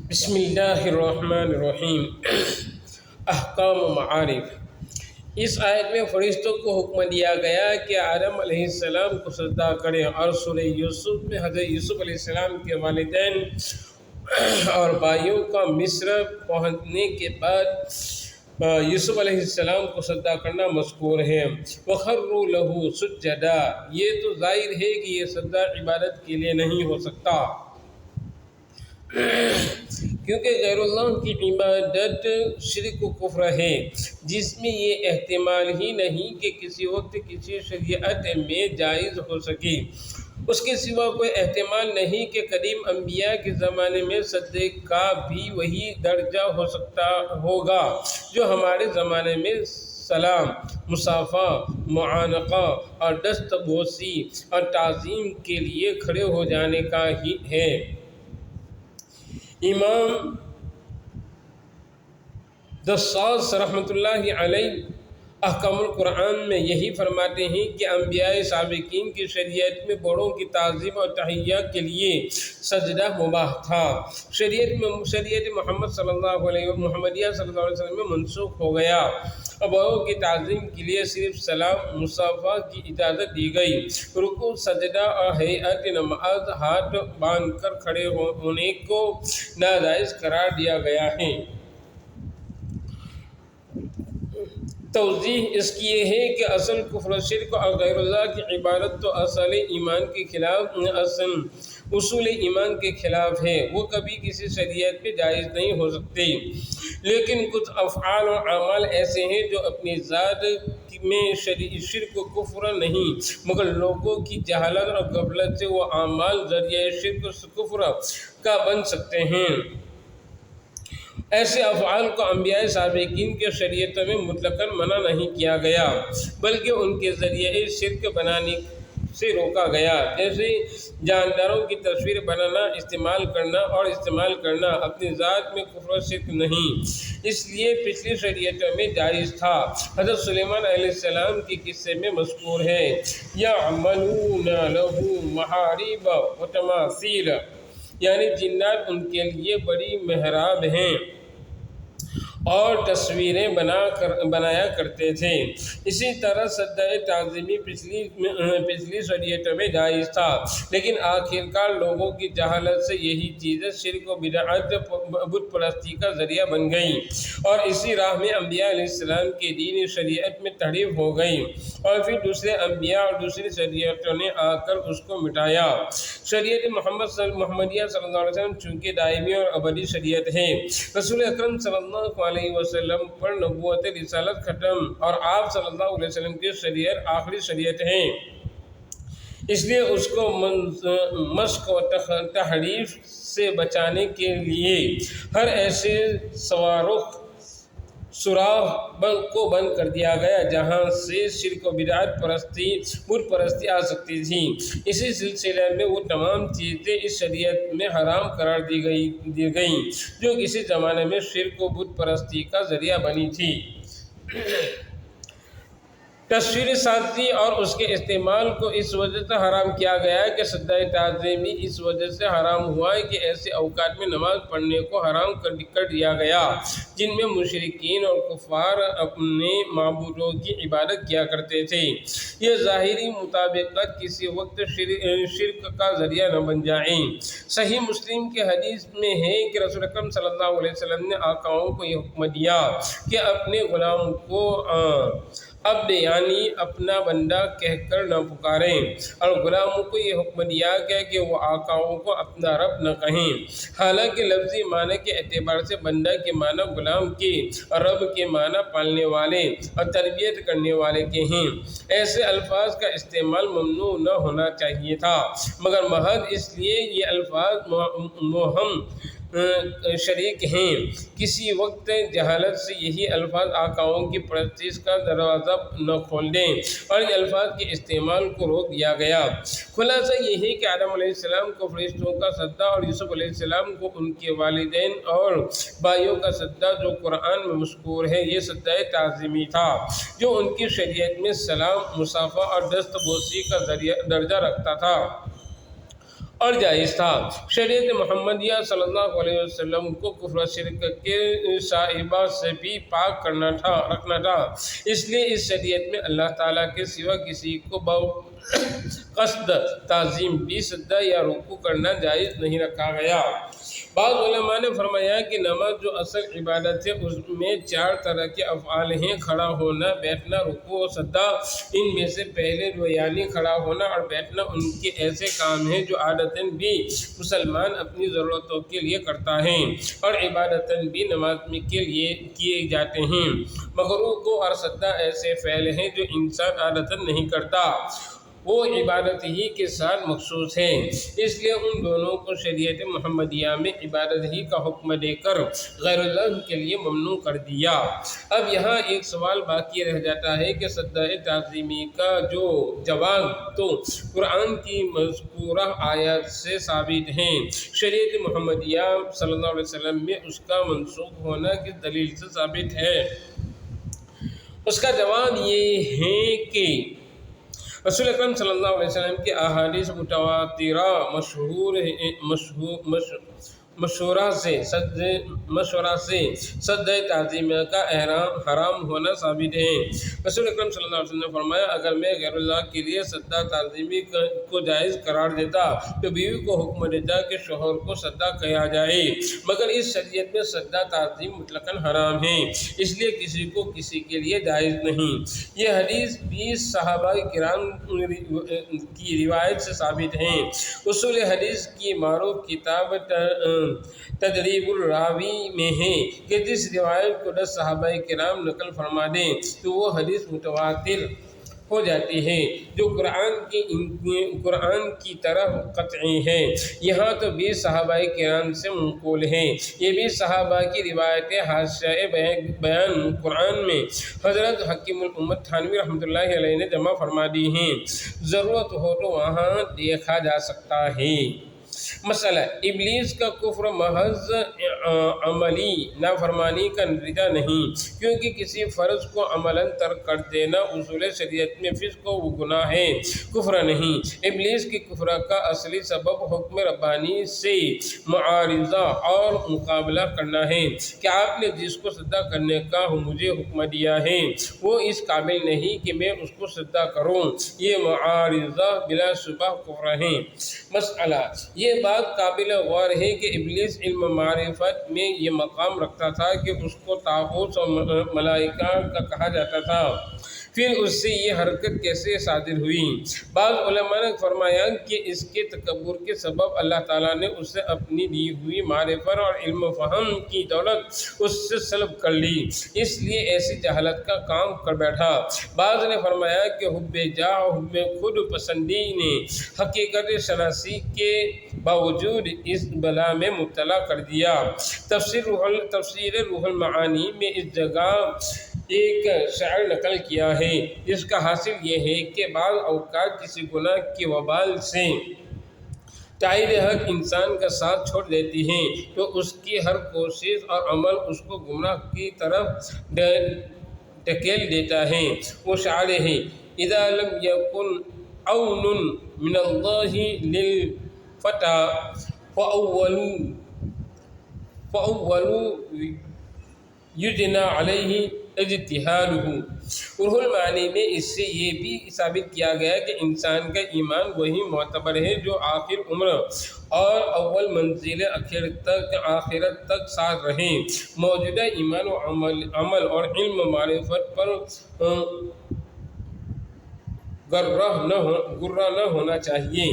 بسم اللہ الرحمن الرحیم۔ احکام و معارف۔ اس آیت میں فرشتوں کو حکم دیا گیا کہ آدم علیہ السلام کو سجدہ کریں، اور سورہ یوسف میں حضرت یوسف علیہ السلام کے والدین اور بھائیوں کا مصر پہنچنے کے بعد یوسف علیہ السلام کو سجدہ کرنا مذکور ہے۔ وَخَرُّوا لَهُ سُجَّدًا، یہ تو ظاہر ہے کہ یہ سجدہ عبادت کے لیے نہیں ہو سکتا، کیونکہ غیر اللہ کی عبادت شرک و کفر ہے، جس میں یہ احتمال ہی نہیں کہ کسی وقت کسی شریعت میں جائز ہو سکے۔ اس کے سوا کوئی احتمال نہیں کہ قدیم انبیاء کے زمانے میں سجدے کا بھی وہی درجہ ہو سکتا ہوگا جو ہمارے زمانے میں سلام، مصافحہ، معانقہ اور دست بوسی اور تعظیم کے لیے کھڑے ہو جانے کا ہی ہے۔ امام دساس رحمۃ اللہ علیہ احکام القرآن میں یہی فرماتے ہیں کہ انبیاء سابقین کی شریعت میں بڑوں کی تعظیم اور تحیہ کے لیے سجدہ مباح تھا۔ شریعت محمدیہ صلی اللہ علیہ وسلم میں منسوخ ہو گیا اور بڑوں کی تعظیم کے لیے صرف سلام، مصافحہ کی اجازت دی گئی۔ رکوع، سجدہ اور ہیئت نماز، ہاتھ باندھ کر کھڑے ہونے کو ناجائز قرار دیا گیا ہے۔ توضیح اس کی یہ ہے کہ اصل کفر و شرک اور غیر اللہ کی عبادت تو اصول ایمان کے خلاف ہے، وہ کبھی کسی شریعت میں جائز نہیں ہو سکتے۔ لیکن کچھ افعال و اعمال ایسے ہیں جو اپنی ذات میں شرک و کفر نہیں، مگر لوگوں کی جہالت اور غفلت سے وہ اعمال ذریعہ شرک و کفر کا بن سکتے ہیں۔ ایسے افعال کو انبیاء سابقین کے شریعتوں میں مطلقاً منع نہیں کیا گیا، بلکہ ان کے ذریعے شرک بنانے سے روکا گیا، جیسے جانداروں کی تصویر بنانا، استعمال کرنا اپنی ذات میں کفر و شرک نہیں، اس لیے پچھلی شریعتوں میں جائز تھا۔ حضرت سلیمان علیہ السلام کے قصے میں مذکور ہے، یعملون لہ محارب وتماثیل، یعنی جنات ان کے لیے بڑی محراب ہیں اور تصویریں بنایا کرتے تھے۔ اسی طرح سجدہ تعظیمی پچھلی شریعتوں میں جائز تھا، لیکن آخرکار لوگوں کی جہالت سے یہی چیزیں شرک و بدعت، بت پرستی کا ذریعہ بن گئیں، اور اسی راہ میں انبیاء علیہ السلام کے دین شریعت میں تحریف ہو گئی، اور پھر دوسرے انبیاء اور دوسری شریعتوں نے آ کر اس کو مٹایا۔ شریعت محمدیہ صلی اللہ علیہ وسلم چونکہ دائمی اور ابدی شریعت ہے، رسول اکرم صلی اللہ علیہ وسلم پر نبوت رسالت ختم اور آپ صلی اللہ علیہ وسلم کی شریعت آخری شریعت ہے، اس لیے اس کو مشق و تحریف سے بچانے کے لیے ہر ایسے سوراخ کو بند کر دیا گیا جہاں سے شرک و بدعت پرستی، بت پرستی آ سکتی تھی۔ اسی سلسلے میں وہ تمام چیزیں اس شریعت میں حرام قرار دی گئیں جو کسی زمانے میں شرک و بت پرستی کا ذریعہ بنی تھی۔ تصویر سازی اور اس کے استعمال کو اس وجہ سے حرام کیا گیا ہے کہ سجدہ تعظیمی اس وجہ سے حرام ہوا ہے کہ ایسے اوقات میں نماز پڑھنے کو حرام کر دیا گیا جن میں مشرکین اور کفار اپنے معبودوں کی عبادت کیا کرتے تھے۔ یہ ظاہری مطابقت کسی وقت شرک کا ذریعہ نہ بن جائیں۔ صحیح مسلم کے حدیث میں ہے کہ رسول اکرم صلی اللہ علیہ وسلم نے آقاؤں کو یہ حکم دیا کہ اپنے غلام کو عبد یعنی اپنا بندہ کہہ کر نہ پکاریں، اور غلاموں کو یہ حکم دیا گیا کہ وہ آقاؤں کو اپنا رب نہ کہیں، حالانکہ لفظی معنی کے اعتبار سے بندہ کے معنی غلام کے اور رب کے معنی پالنے والے اور تربیت کرنے والے کے ہیں۔ ایسے الفاظ کا استعمال ممنوع نہ ہونا چاہیے تھا، مگر محض اس لیے یہ الفاظ مہم شریک ہیں، کسی وقت جہالت سے یہی الفاظ آقاؤں کی پرستش کا دروازہ نہ کھول دیں اور ان الفاظ کے استعمال کو روک دیا گیا۔ خلاصہ یہ ہے کہ آدم علیہ السلام کو فرشتوں کا سجدہ اور یوسف علیہ السلام کو ان کے والدین اور بھائیوں کا سجدہ جو قرآن میں مذکور ہے، یہ سجدہ تعظیمی تھا جو ان کی شریعت میں سلام، مصافحہ اور دست بوسی کا درجہ رکھتا تھا، اور جائز تھا۔ شریعت محمدیہ صلی اللہ علیہ وسلم کو کفر و شرک کے شائبہ سے بھی پاک رکھنا تھا، اس لیے اس شریعت میں اللہ تعالیٰ کے سوا کسی کو قصد تعظیم بھی سجدہ یا رکوع کرنا جائز نہیں رکھا گیا۔ بعض علماء نے فرمایا کہ نماز جو اصل عبادت ہے اس میں 4 طرح کے افعال ہیں: کھڑا ہونا، بیٹھنا، رکوع و سجدہ۔ ان میں سے پہلے دو یعنی کھڑا ہونا اور بیٹھنا ان کے ایسے کام ہیں جو عادتاً بھی مسلمان اپنی ضرورتوں کے لیے کرتا ہے اور عبادتاً بھی نماز میں کے لیے کیے جاتے ہیں، مگر رکوع اور سجدہ ایسے فعل ہیں جو انسان عادتاً نہیں کرتا، وہ عبادت ہی کے ساتھ مخصوص ہیں، اس لیے ان دونوں کو شریعت محمدیہ میں عبادت ہی کا حکم دے کر غیر اللہ کے لیے ممنوع کر دیا۔ اب یہاں ایک سوال باقی رہ جاتا ہے کہ سجدہ تعظیمی کا جو جواز تو قرآن کی مذکورہ آیات سے ثابت ہے، شریعت محمدیہ صلی اللہ علیہ وسلم میں اس کا منسوخ ہونا کس دلیل سے ثابت ہے؟ اس کا جواب یہ ہے کہ رسول اکرم صلی اللہ علیہ وسلم کے احادیث متواترہ مشورہ سے سجدہ تعظیمیہ کا حرام ہونا ثابت ہے۔ رسول اکرم صلی اللہ علیہ وسلم نے فرمایا، اگر میں غیر اللہ کے لیے سجدہ تعظیمی کو جائز قرار دیتا تو بیوی کو حکم دیتا کہ شوہر کو سجدہ کیا جائے، مگر اس شریعت میں سجدہ تعظیم مطلقاً حرام ہے، اس لیے کسی کو کسی کے لیے جائز نہیں۔ یہ حدیث 20 صحابہ کرام کی روایت سے ثابت ہے۔ اصول حدیث کی معروف کتاب تدریب الراوی میں ہے کہ جس روایت کو 10 صحابہ کرام نقل فرما دیں تو وہ حدیث متواتر ہو جاتی ہے، جو قرآن کی طرح قطعی ہے۔ یہاں تو 20 صحابہ کرام سے منقول ہے۔ یہ 20 صحابہ کی روایتیں حاشیۂ بیان قرآن میں حضرت حکیم الامت تھانوی رحمۃ اللہ علیہ نے جمع فرما دی ہیں، ضرورت ہو تو وہاں دیکھا جا سکتا ہے۔ مسئلہ: ابلیس کا کفر محض عملی نافرمانی کا نتیجہ نہیں، کیونکہ کسی فرض کو عملاً ترک کر دینا اصول شریعت میں فسق و گناہ ہے، کفر نہیں۔ ابلیس کے کفر کا اصلی سبب حکم ربانی سے معارضہ اور مقابلہ کرنا ہے کہ آپ نے جس کو سجدہ کرنے کا مجھے حکم دیا ہے وہ اس قابل نہیں کہ میں اس کو سجدہ کروں، یہ معارضہ بلا شبہ کفر ہے۔ مسئلہ: یہ بات قابل غور ہے کہ ابلیس علم معرفت میں یہ مقام رکھتا تھا کہ اس کو طاغوت اور ملائکہ کا کہا جاتا تھا، پھر اس سے یہ حرکت کیسے صادر ہوئی؟ بعض علماء نے فرمایا کہ اس کے تکبر کے سبب اللہ تعالیٰ نے اس سے اپنی دی ہوئی معرفت اور علم و فہم کی دولت اس سے سلب کر لی، اس لیے ایسی جہالت کا کام کر بیٹھا۔ بعض نے فرمایا کہ حب جاہ و حب خود پسندی نے حقیقت شناسی کے باوجود اس بلا میں مبتلا کر دیا۔ تفسیر روح المعانی میں اس جگہ ایک شعر نقل کیا ہے، جس کا حاصل یہ ہے کہ بعض اوقات کسی گناہ کے وبال سے تائید حق انسان کا ساتھ چھوڑ دیتی ہے تو اس کی ہر کوشش اور عمل اس کو گمراہ کی طرف ڈھکیل دیتا ہے۔ وہ شعر ہے: اذا لم يكن عون من اللہ للفتى فأول یجنی علیہ اجتہادہ۔ روح المعانی میں اس سے یہ بھی ثابت کیا گیا کہ انسان کا ایمان وہی معتبر ہے جو آخر عمر اور اول منزل آخرت تک ساتھ رہے۔ موجودہ ایمان و عمل اور علم و معرفت پر گرہ نہ ہونا چاہیے۔